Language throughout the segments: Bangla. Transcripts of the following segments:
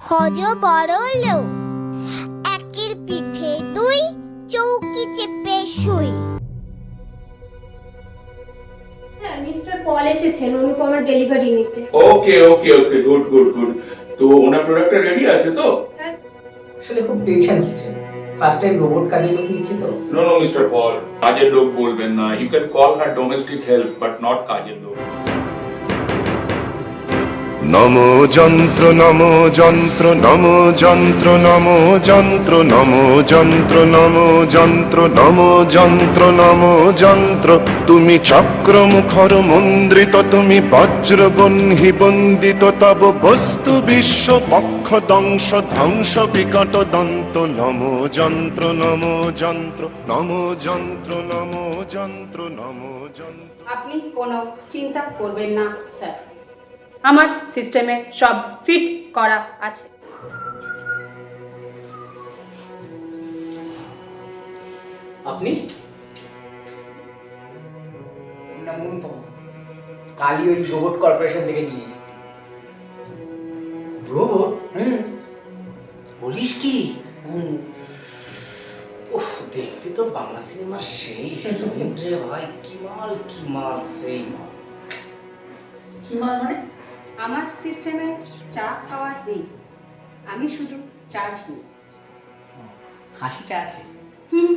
হজ বড় হলো, একের পিঠে দুই, চৌকি চেপে শুই। মিস্টার পল এসেছেন অনুপমার ডেলিভারি নিতে। ওকে ওকে ওকে, গুড গুড গুড। তো ওনার প্রোডাক্টটা রেডি আছে তো? আসলে খুব টেনশন হচ্ছে, ফার্স্ট টাইম রোবট কাজের লোক নিয়েছি তো। নো নো মিস্টার পল, কাজের লোক বলবেন না। You can call her domestic help but not কাজের লোক। নমো যন্ত্র নমো যন্ত্র নমো যন্ত্র নমো যন্ত্র নমো যন্ত্র নমো যন্ত্র নমো যন্ত্র নমো যন্ত্র। তুমি চক্র মুখর মন্দ্রিত, তুমি বজ্র বহ্নি বন্দিত, তব বস্তু বিশ্ব পক্ষ দংশ ধ্বংস বিকট দন্ত। নমো যন্ত্র নমো যন্ত্র নমো যন্ত্র নমো যন্ত্র নমো যন্ত্র। আপনি কোনো চিন্তা করবেন না স্যার, আমার সিস্টেমে সব ফিট করা আছে। আপনি না অনুপম, কালই ওই রোবট কর্পোরেশন থেকে নিয়ে এসেছি। রোবট? বলিস কি? উফ, দেখতে তো বাংলা সিনেমার সেই হিরোইন রে ভাই, কি মাল কি মাল, সেই মাল। কি মাল মানে? আমার সিস্টেমে চা খাওয়ার নেই, আমি শুধু চার্জ নিই। হাসিটা আছে। হুম।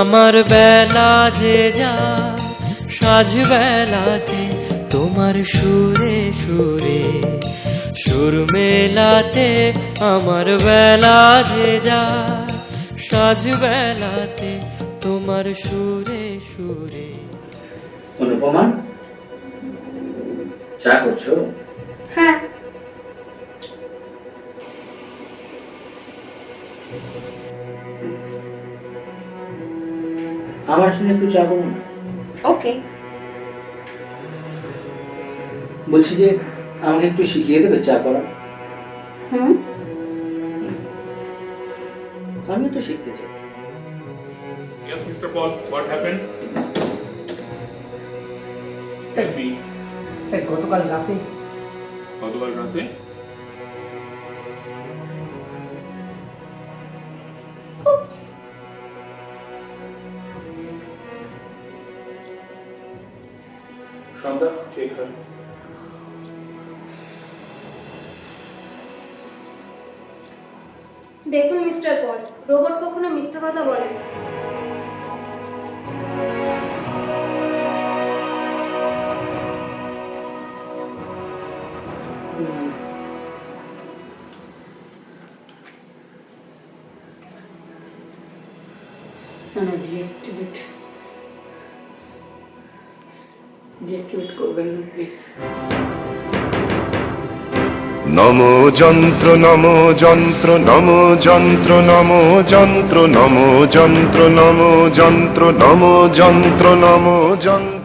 আমার বেলা যে যায় সাজ বেলাতে, তোমার সুরে সুরে সুর মেলাতে। আমার বেলা যে যায় সাজ বেলাতে, তোমার সুরে সুরে। অনুপমা, চা করছো? হ্যাঁ। আমার জন্য একটু চা করুন। ওকে। বলছি যে আমাকে একটু শিখিয়ে দেবে চা করা? হুম। আমি তো শিখতে চাই। Yes, Mr. Paul, what happened? Tell me. Sir গতকাল রাতে গতকাল রাতে? সন্ধ্যা ঠিক আছে। দেখুন মিস্টার পল, রোবট কখনো মিথ্যা কথা বলে না। ডিঅ্যাক্টিভেট করবেন না প্লিজ। নমো যন্ত্র নমো যন্ত্র নমো যন্ত্র নমো যন্ত্র নমো যন্ত্র নমো যন্ত্র নমো যন্ত্র নমো যন্ত্র।